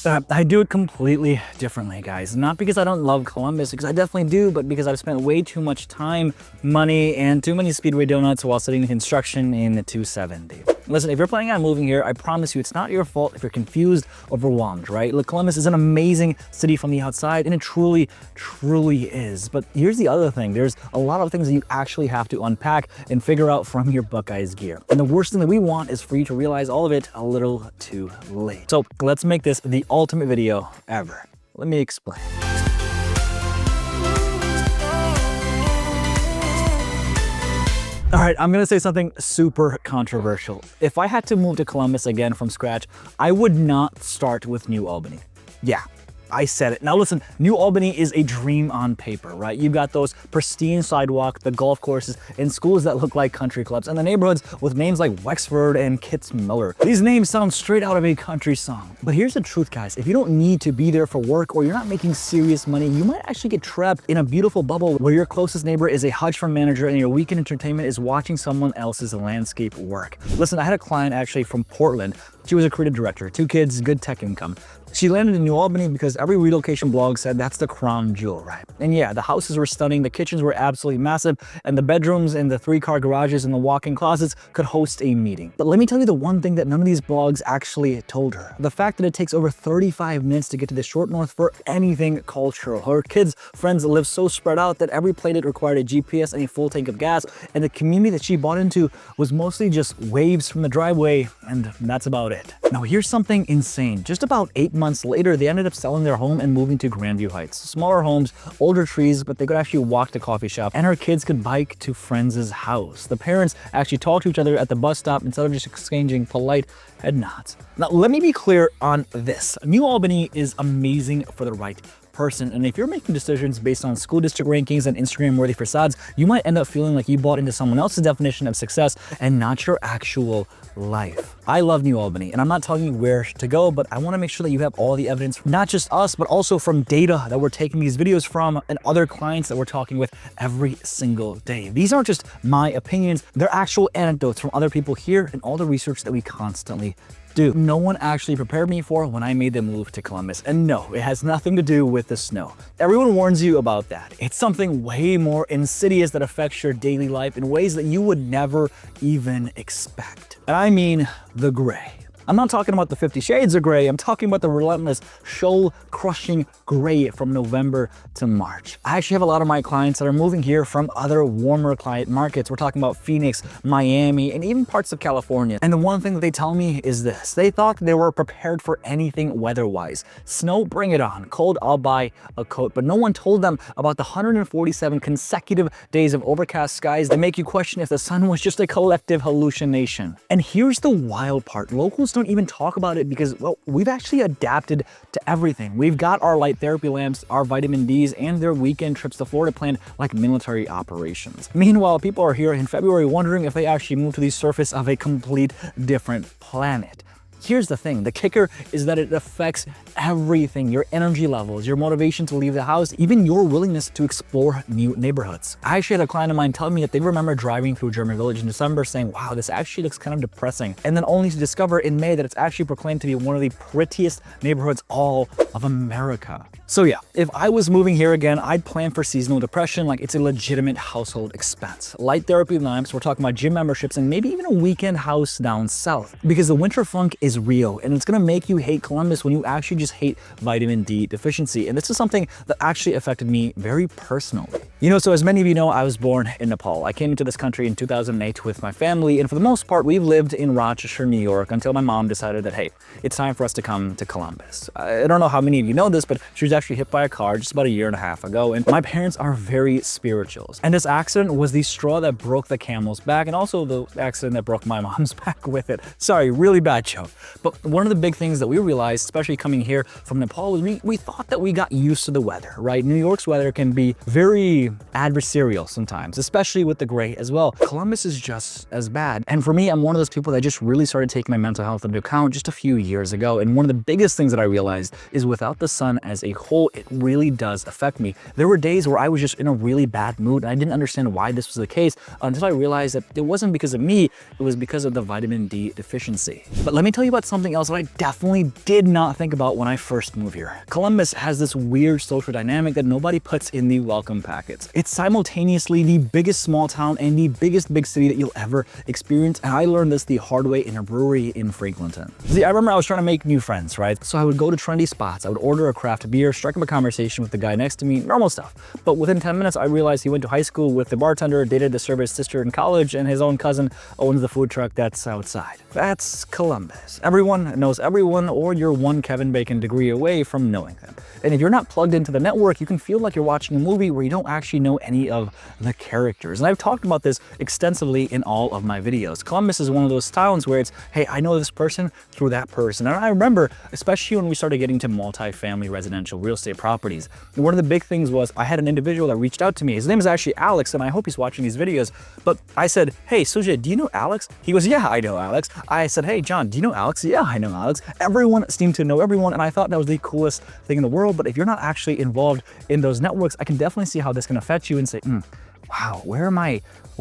I do it completely differently, guys. Not because I don't love Columbus, because I definitely do, but because I've spent way too much time, money, and too many Speedway donuts while studying construction in the 270. Listen, if you're planning on moving here, I promise you it's not your fault if you're confused, overwhelmed, right? Look, Columbus is an amazing city from the outside, and it truly, truly is. But here's the other thing. There's a lot of things that you actually have to unpack and figure out from your Buckeyes gear. And the worst thing that we want is for you to realize all of it a little too late. So let's make this the ultimate video ever. Let me explain. All right, I'm gonna say something super controversial. If I had to move to Columbus again from scratch, I would not start with New Albany. Yeah, I said it. Now listen, New Albany is a dream on paper, right? You've got those pristine sidewalks, the golf courses, and schools that look like country clubs, and the neighborhoods with names like Wexford and Kitzmiller. These names sound straight out of a country song. But here's the truth, guys. If you don't need to be there for work or you're not making serious money, you might actually get trapped in a beautiful bubble where your closest neighbor is a hedge fund manager and your weekend entertainment is watching someone else's landscape work. Listen, I had a client actually from Portland. She was a creative director, 2 kids, good tech income. She landed in New Albany because every relocation blog said that's the crown jewel, right? And yeah, the houses were stunning, the kitchens were absolutely massive, and the bedrooms and the 3-car garages and the walk-in closets could host a meeting. But let me tell you the one thing that none of these blogs actually told her. The fact that it takes over 35 minutes to get to the short north for anything cultural. Her kids' friends live so spread out that every playdate required a GPS and a full tank of gas, and the community that she bought into was mostly just waves from the driveway, and that's about it. Now here's something insane. Just about 8 months later, they ended up selling their home and moving to Grandview Heights. Smaller homes, older trees, but they could actually walk to coffee shop, and her kids could bike to friends' house. The parents actually talked to each other at the bus stop instead of just exchanging polite head nods. Now let me be clear on this. New Albany is amazing for the right person, and if you're making decisions based on school district rankings and Instagram-worthy facades, you might end up feeling like you bought into someone else's definition of success and not your actual life. I love New Albany, and I'm not telling you where to go, but I want to make sure that you have all the evidence, not just us, but also from data that we're taking these videos from and other clients that we're talking with every single day. These aren't just my opinions, they're actual anecdotes from other people here and all the research that we constantly do. No one actually prepared me for when I made the move to Columbus. And no, it has nothing to do with the snow. Everyone warns you about that. It's something way more insidious that affects your daily life in ways that you would never even expect. And I mean the gray. I'm not talking about the 50 Shades of Gray. I'm talking about the relentless, soul-crushing gray from November to March. I actually have a lot of my clients that are moving here from other warmer climate markets. We're talking about Phoenix, Miami, and even parts of California. And the one thing that they tell me is this. They thought they were prepared for anything weather-wise. Snow, bring it on. Cold, I'll buy a coat. But no one told them about the 147 consecutive days of overcast skies that make you question if the sun was just a collective hallucination. And here's the wild part. Locals don't even talk about it because, well, we've actually adapted to everything. We've got our light therapy lamps, our vitamin Ds, and their weekend trips to Florida planned like military operations. Meanwhile, people are here in February wondering if they actually moved to the surface of a complete different planet. Here's the thing, the kicker is that it affects everything, your energy levels, your motivation to leave the house, even your willingness to explore new neighborhoods. I actually had a client of mine tell me that they remember driving through German Village in December saying, wow, this actually looks kind of depressing. And then only to discover in May that it's actually proclaimed to be one of the prettiest neighborhoods all of America. So yeah, if I was moving here again, I'd plan for seasonal depression like it's a legitimate household expense. Light therapy lamps, we're talking about gym memberships, and maybe even a weekend house down south. Because the winter funk is real, and it's gonna make you hate Columbus when you actually just hate vitamin D deficiency. And this is something that actually affected me very personally. You know, so as many of you know, I was born in Nepal. I came into this country in 2008 with my family, and for the most part, we've lived in Rochester, New York, until my mom decided that, hey, it's time for us to come to Columbus. I don't know how many of you know this, but she was actually hit by a car just about a year and a half ago, and my parents are very spiritual. And this accident was the straw that broke the camel's back, and also the accident that broke my mom's back with it. Sorry, really bad joke. But one of the big things that we realized, especially coming here from Nepal, was we thought that we got used to the weather, right? New York's weather can be very very adversarial sometimes, especially with the gray as well. Columbus is just as bad. And for me, I'm one of those people that just really started taking my mental health into account just a few years ago. And one of the biggest things that I realized is without the sun as a whole, it really does affect me. There were days where I was just in a really bad mood and I didn't understand why this was the case until I realized that it wasn't because of me, it was because of the vitamin D deficiency. But let me tell you about something else that I definitely did not think about when I first moved here. Columbus has this weird social dynamic that nobody puts in the welcome packets. It's simultaneously the biggest small town and the biggest big city that you'll ever experience, and I learned this the hard way in a brewery in Franklinton. See, I remember I was trying to make new friends, right? So I would go to trendy spots, I would order a craft beer, strike up a conversation with the guy next to me, normal stuff. But within 10 minutes, I realized he went to high school with the bartender, dated the server's sister in college, and his own cousin owns the food truck that's outside. That's Columbus. Everyone knows everyone, or you're one Kevin Bacon degree away from knowing them. And if you're not plugged into the network, you can feel like you're watching a movie where you don't actually know any of the characters. And I've talked about this extensively in all of my videos. Columbus is one of those towns where it's, hey, I know this person through that person. And I remember, especially when we started getting to multi-family residential real estate properties, and one of the big things was I had an individual that reached out to me. His name is actually Alex, and I hope he's watching these videos. But I said, hey, Sujay, do you know Alex? He goes, yeah, I know Alex. I said, hey, John, do you know Alex? Yeah, I know Alex. Everyone seemed to know everyone, and I thought that was the coolest thing in the world. But if you're not actually involved in those networks, I can definitely see how this can affect you and say, wow, what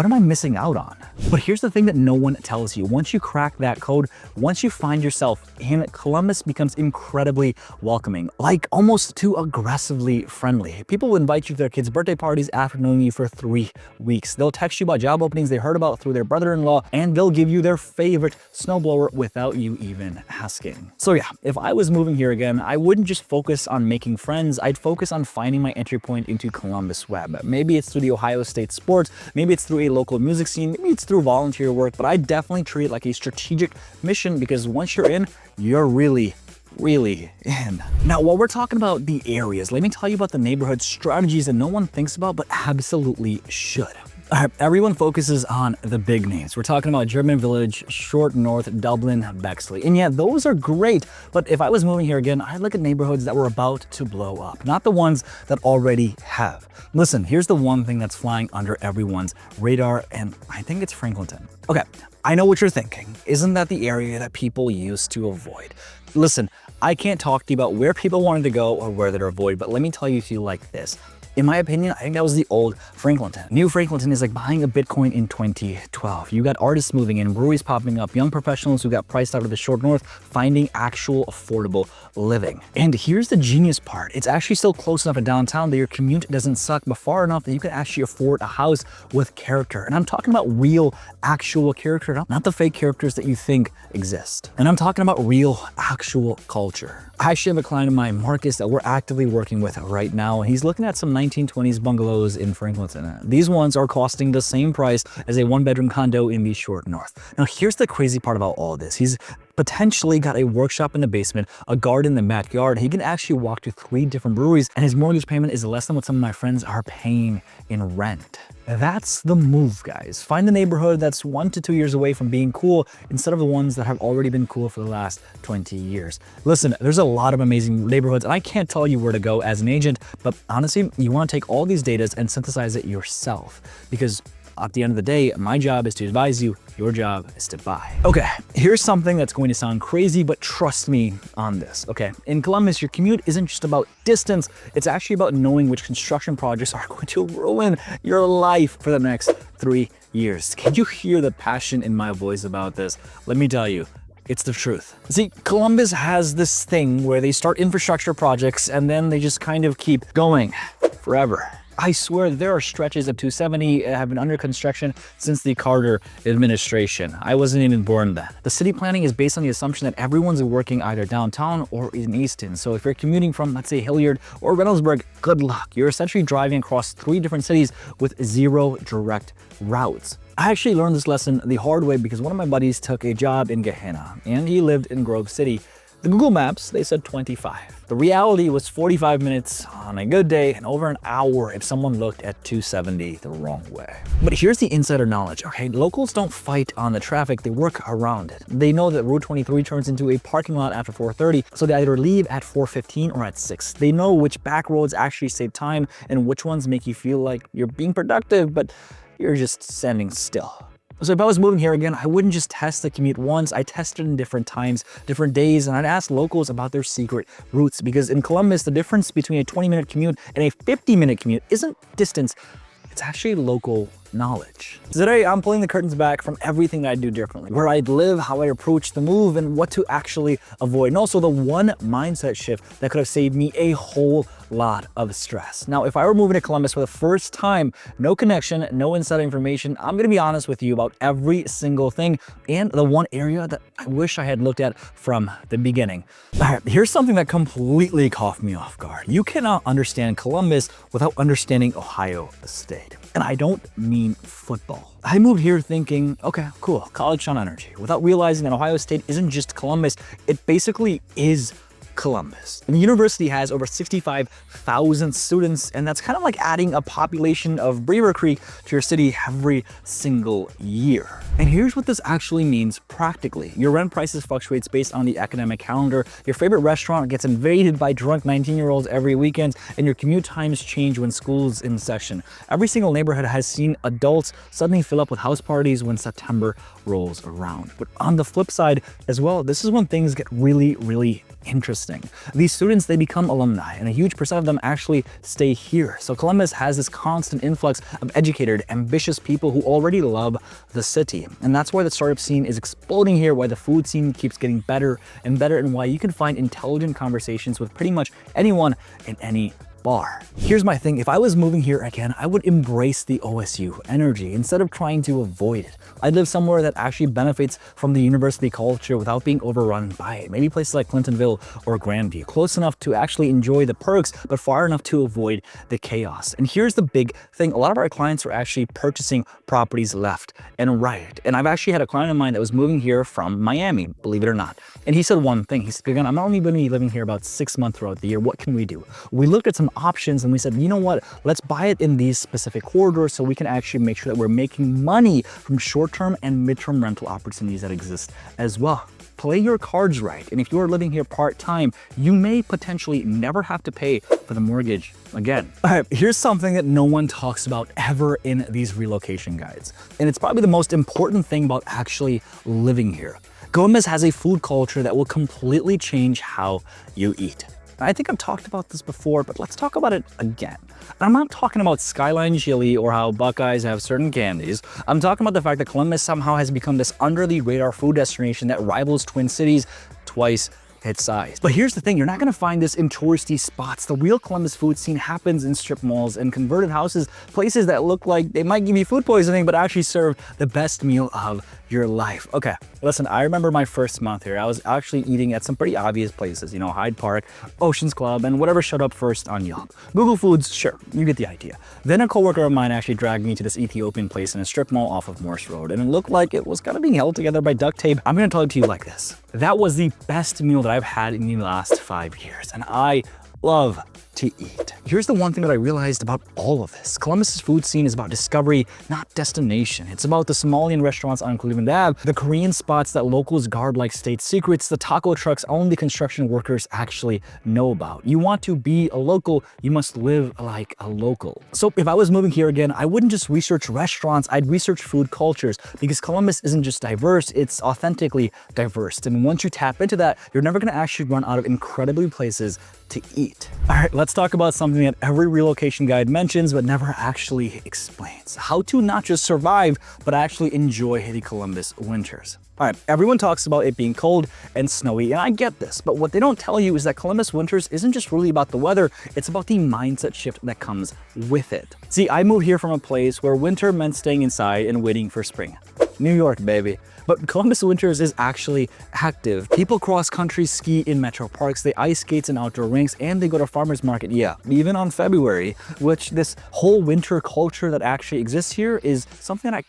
am I missing out on? But here's the thing that no one tells you. Once you crack that code, once you find yourself in Columbus, becomes incredibly welcoming, like almost too aggressively friendly. People will invite you to their kids' birthday parties after knowing you for 3 weeks. They'll text you about job openings they heard about through their brother-in-law, and they'll give you their favorite snowblower without you even asking. So yeah, if I was moving here again, I wouldn't just focus on making friends, I'd focus on finding my entry point into Columbus web. Maybe it's through the Ohio State sports, maybe it's through a local music scene, maybe it's through volunteer work, but I definitely treat it like a strategic mission because once you're in, you're really in. Now, while we're talking about the areas, let me tell you about the neighborhood strategies that no one thinks about, but absolutely should. Everyone focuses on the big names. We're talking about German Village, Short North, Dublin, Bexley. And yeah, those are great, but if I was moving here again, I'd look at neighborhoods that were about to blow up, not the ones that already have. Listen, here's the one thing that's flying under everyone's radar, and I think it's Franklinton. Okay, I know what you're thinking. Isn't that the area that people used to avoid? Listen, I can't talk to you about where people wanted to go or where to avoid, but let me tell you like this. In my opinion, I think that was the old Franklinton. New Franklinton is like buying a Bitcoin in 2012. You got artists moving in, breweries popping up, young professionals who got priced out of the Short North finding actual affordable living. And here's the genius part. It's actually still close enough to downtown that your commute doesn't suck, but far enough that you can actually afford a house with character. And I'm talking about real, actual character, not the fake characters that you think exist. And I'm talking about real, actual culture. I actually have a client of mine, Marcus, that we're actively working with right now, and he's looking at some 1920s bungalows in Franklinton. These ones are costing the same price as a one-bedroom condo in the Short North. Now, here's the crazy part about all this. He's potentially got a workshop in the basement, a garden in the backyard. He can actually walk to 3 different breweries, and his mortgage payment is less than what some of my friends are paying in rent. That's the move, guys. Find the neighborhood that's 1 to 2 years away from being cool instead of the ones that have already been cool for the last 20 years. Listen, there's a lot of amazing neighborhoods, and I can't tell you where to go as an agent, but honestly, you want to take all these data and synthesize it yourself, because at the end of the day, my job is to advise you, your job is to buy. Okay, here's something that's going to sound crazy, but trust me on this, okay? In Columbus, your commute isn't just about distance, it's actually about knowing which construction projects are going to ruin your life for the next 3 years. Can you hear the passion in my voice about this? Let me tell you, it's the truth. See, Columbus has this thing where they start infrastructure projects and then they just kind of keep going forever. I swear there are stretches of 270 that have been under construction since the Carter administration. I wasn't even born then. The city planning is based on the assumption that everyone's working either downtown or in Easton. So if you're commuting from, let's say, Hilliard or Reynoldsburg, good luck. You're essentially driving across 3 different cities with 0 direct routes. I actually learned this lesson the hard way because one of my buddies took a job in Gehenna and he lived in Grove City. The Google Maps, they said 25. The reality was 45 minutes on a good day and over an hour if someone looked at 270 the wrong way. But here's the insider knowledge, okay? Locals don't fight on the traffic, they work around it. They know that Route 23 turns into a parking lot after 4:30, so they either leave at 4:15 or at 6. They know which back roads actually save time and which ones make you feel like you're being productive, but you're just standing still. So if I was moving here again, I wouldn't just test the commute once. I tested in different times, different days, and I'd ask locals about their secret routes, because in Columbus, the difference between a 20-minute commute and a 50-minute commute isn't distance, it's actually local knowledge. Today, I'm pulling the curtains back from everything that I do differently, where I'd live, how I approach the move, and what to actually avoid. And also the one mindset shift that could have saved me a whole lot of stress. Now, if I were moving to Columbus for the first time, no connection, no inside information, I'm gonna be honest with you about every single thing and the one area that I wish I had looked at from the beginning. All right, here's something that completely caught me off guard. You cannot understand Columbus without understanding Ohio State. And I don't mean football. I moved here thinking, okay, cool, college town energy, without realizing that Ohio State isn't just Columbus, it basically is Columbus. And the university has over 65,000 students, and that's kind of like adding a population of Beaver Creek to your city every single year. And here's what this actually means practically. Your rent prices fluctuates based on the academic calendar, your favorite restaurant gets invaded by drunk 19-year-olds every weekend, and your commute times change when school's in session. Every single neighborhood has seen adults suddenly fill up with house parties when September rolls around. But on the flip side as well, this is when things get really interesting. These students, they become alumni, and a huge percent of them actually stay here. So Columbus has this constant influx of educated, ambitious people who already love the city. And that's why the startup scene is exploding here, why the food scene keeps getting better and better, and why you can find intelligent conversations with pretty much anyone in any bar. Here's my thing, if I was moving here again, I would embrace the OSU energy instead of trying to avoid it. I'd live somewhere that actually benefits from the university culture without being overrun by it. Maybe places like Clintonville or Grandview, close enough to actually enjoy the perks, but far enough to avoid the chaos. And here's the big thing, a lot of our clients are actually purchasing properties left and right. And I've actually had a client of mine that was moving here from Miami, believe it or not. And he said one thing, he said, Gagan, I'm only going to be living here about 6 months throughout the year. What can we do? We looked at some options and we said, you know what, let's buy it in these specific corridors so we can actually make sure that we're making money from short-term and mid-term rental opportunities that exist as well. Play your cards right, and if you are living here part-time, you may potentially never have to pay for the mortgage again. All right, here's something that no one talks about ever in these relocation guides, and it's probably the most important thing about actually living here. Columbus has a food culture that will completely change how you eat. I think I've talked about this before, but let's talk about it again. I'm not talking about Skyline chili or how Buckeyes have certain candies. I'm talking about the fact that Columbus somehow has become this under-the-radar food destination that rivals Twin Cities twice its size. But here's the thing, you're not gonna find this in touristy spots. The real Columbus food scene happens in strip malls and converted houses, places that look like they might give you food poisoning, but actually serve the best meal of your life. Okay, listen, I remember my first month here. I was actually eating at some pretty obvious places, you know, Hyde Park, Oceans Club, and whatever showed up first on Yelp. Google Foods, sure, you get the idea. Then a coworker of mine actually dragged me to this Ethiopian place in a strip mall off of Morse Road, and it looked like it was kind of being held together by duct tape. I'm gonna tell it to you like this. That was the best meal that I've had in the last 5 years, and I love to eat. Here's the one thing that I realized about all of this. Columbus's food scene is about discovery, not destination. It's about the Somalian restaurants on Cleveland Ave, the Korean spots that locals guard like state secrets, the taco trucks only construction workers actually know about. You want to be a local, you must live like a local. So if I was moving here again, I wouldn't just research restaurants, I'd research food cultures, because Columbus isn't just diverse, it's authentically diverse. And once you tap into that, you're never gonna actually run out of incredibly places to eat. All right, let's talk about something that every relocation guide mentions but never actually explains. How to not just survive, but actually enjoy the Columbus winters. All right, everyone talks about it being cold and snowy, and I get this, but what they don't tell you is that Columbus winters isn't just really about the weather, it's about the mindset shift that comes with it. See, I moved here from a place where winter meant staying inside and waiting for spring. New York, baby. But Columbus winters is actually active. People cross country ski in metro parks, they ice skates in outdoor rinks, and they go to farmers market, yeah, even on February, which this whole winter culture that actually exists here is something that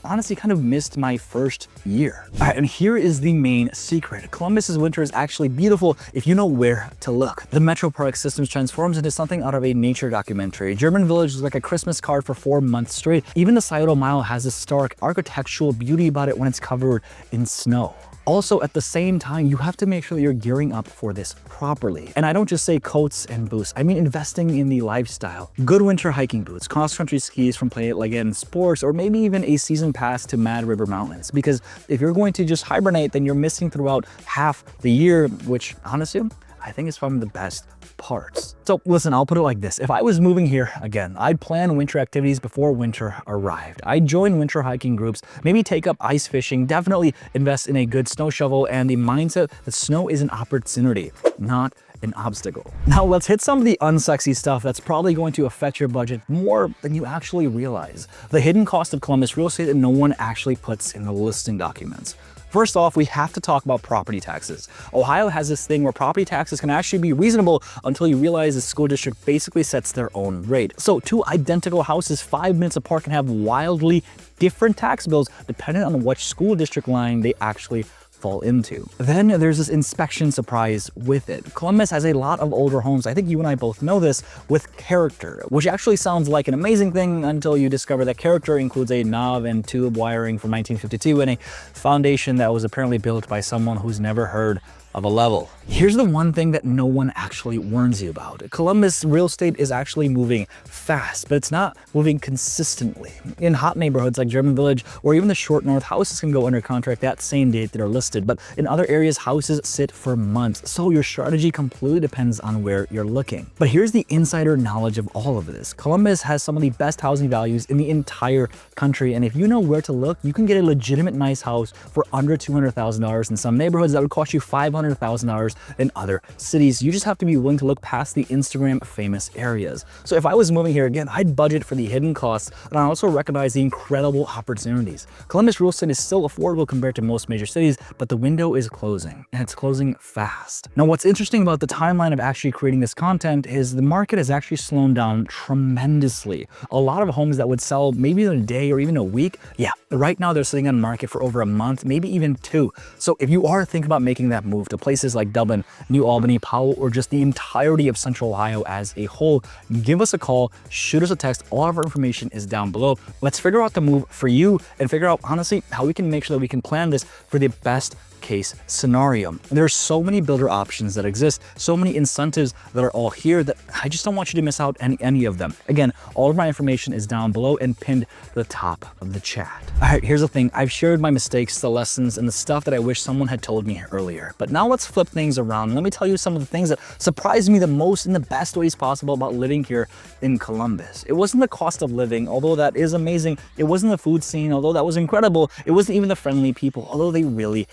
honestly kind of missed my first year. All right, and here is the main secret. Columbus's winter is actually beautiful if you know where to look. The Metro Park systems transforms into something out of a nature documentary. German Village is like a Christmas card for 4 months straight. Even the Scioto Mile has a stark architectural beauty about it when it's covered in snow. Also, at the same time, you have to make sure that you're gearing up for this properly. And I don't just say coats and boots, I mean investing in the lifestyle. Good winter hiking boots, cross-country skis from Play It Again Sports, or maybe even a season pass to Mad River Mountains. Because if you're going to just hibernate, then you're missing throughout half the year, which honestly, I think is probably the best parts. So listen, I'll put it like this. If I was moving here again, I'd plan winter activities before winter arrived. I'd join winter hiking groups, maybe take up ice fishing, definitely invest in a good snow shovel, and the mindset that snow is an opportunity, not an obstacle. Now let's hit some of the unsexy stuff that's probably going to affect your budget more than you actually realize. The hidden cost of Columbus real estate that no one actually puts in the listing documents. First off, we have to talk about property taxes. Ohio has this thing where property taxes can actually be reasonable until you realize the school district basically sets their own rate. So 2 identical houses 5 minutes apart can have wildly different tax bills depending on which school district line they actually fall into. Then there's this inspection surprise with it. Columbus has a lot of older homes, I think you and I both know this, with character, which actually sounds like an amazing thing until you discover that character includes a knob and tube wiring from 1952 and a foundation that was apparently built by someone who's never heard of a level. Here's the one thing that no one actually warns you about. Columbus real estate is actually moving fast, but it's not moving consistently. In hot neighborhoods like German Village or even the Short North, houses can go under contract that same date that are listed, but in other areas, houses sit for months. So your strategy completely depends on where you're looking. But here's the insider knowledge of all of this. Columbus has some of the best housing values in the entire country, and if you know where to look, you can get a legitimate nice house for under $200,000 in some neighborhoods that would cost you $500,000 in other cities. You just have to be willing to look past the Instagram famous areas. So if I was moving here again, I'd budget for the hidden costs, and I also recognize the incredible opportunities. Columbus real estate is still affordable compared to most major cities, but the window is closing, and it's closing fast. Now, what's interesting about the timeline of actually creating this content is the market has actually slowed down tremendously. A lot of homes that would sell maybe in a day or even a week, yeah, right now they're sitting on the market for over a month, maybe even 2. So if you are thinking about making that move to places like Dublin, New Albany, Powell, or just the entirety of Central Ohio as a whole, give us a call, shoot us a text. All of our information is down below. Let's figure out the move for you and figure out, honestly, how we can make sure that we can plan this for the best case scenario. There are so many builder options that exist, so many incentives that are all here that I just don't want you to miss out any of them. Again, all of my information is down below and pinned to the top of the chat. All right, here's the thing. I've shared my mistakes, the lessons, and the stuff that I wish someone had told me earlier. But now let's flip things around. Let me tell you some of the things that surprised me the most in the best ways possible about living here in Columbus. It wasn't the cost of living, although that is amazing. It wasn't the food scene, although that was incredible. It wasn't even the friendly people, although they really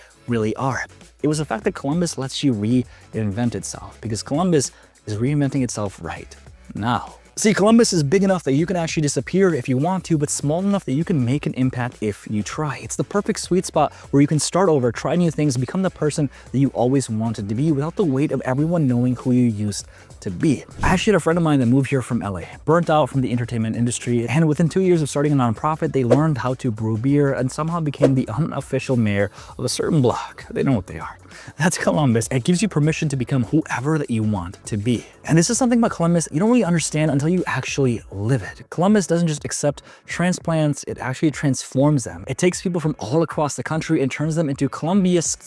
are. It was the fact that Columbus lets you reinvent itself, because Columbus is reinventing itself right now. See, Columbus is big enough that you can actually disappear if you want to, but small enough that you can make an impact if you try. It's the perfect sweet spot where you can start over, try new things, become the person that you always wanted to be without the weight of everyone knowing who you used to be. I actually had a friend of mine that moved here from LA, burnt out from the entertainment industry, and within 2 years of starting a nonprofit, they learned how to brew beer and somehow became the unofficial mayor of a certain block. They know what they are. That's Columbus. It gives you permission to become whoever that you want to be. And this is something about Columbus you don't really understand until you actually live it. Columbus doesn't just accept transplants, it actually transforms them. It takes people from all across the country and turns them into Columbians,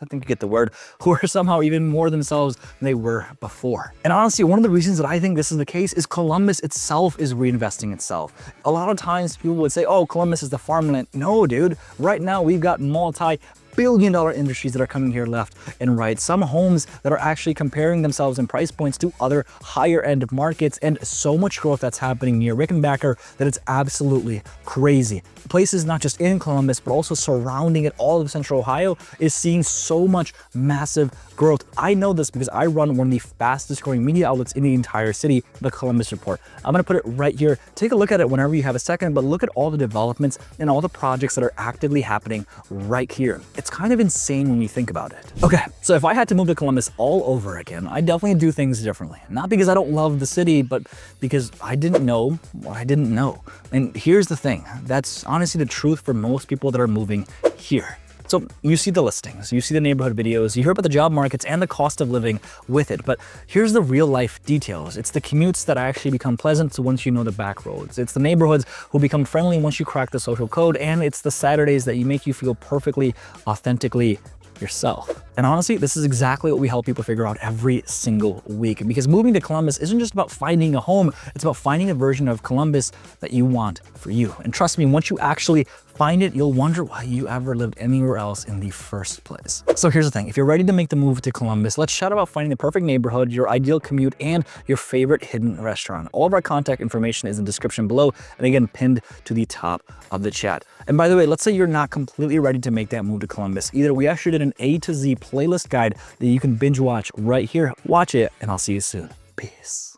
I think you get the word, who are somehow even more themselves than they were before. And honestly, one of the reasons that I think this is the case is Columbus itself is reinvesting itself. A lot of times people would say, oh, Columbus is the farmland. No, dude. Right now we've got multi-billion-dollar industries that are coming here left and right. Some homes that are actually comparing themselves in price points to other higher end markets, and so much growth that's happening near Rickenbacker that it's absolutely crazy. Places not just in Columbus, but also surrounding it, all of Central Ohio is seeing so much massive growth. I know this because I run one of the fastest growing media outlets in the entire city, the Columbus Report. I'm gonna put it right here. Take a look at it whenever you have a second, but look at all the developments and all the projects that are actively happening right here. It's It's kind of insane when you think about it. Okay, so if I had to move to Columbus all over again, I'd definitely do things differently. Not because I don't love the city, but because I didn't know what I didn't know. And here's the thing, that's honestly the truth for most people that are moving here. So you see the listings, you see the neighborhood videos, you hear about the job markets and the cost of living with it, but here's the real life details. It's the commutes that actually become pleasant once you know the back roads. It's the neighborhoods who become friendly once you crack the social code, and it's the Saturdays that you make you feel perfectly, authentically yourself. And honestly, this is exactly what we help people figure out every single week. Because moving to Columbus isn't just about finding a home, it's about finding a version of Columbus that you want for you. And trust me, once you actually find it, you'll wonder why you ever lived anywhere else in the first place. So here's the thing, if you're ready to make the move to Columbus, let's chat about finding the perfect neighborhood, your ideal commute, and your favorite hidden restaurant. All of our contact information is in the description below, and again, pinned to the top of the chat. And by the way, let's say you're not completely ready to make that move to Columbus. Either we actually did an A to Z playlist guide that you can binge watch right here. Watch it, and I'll see you soon. Peace.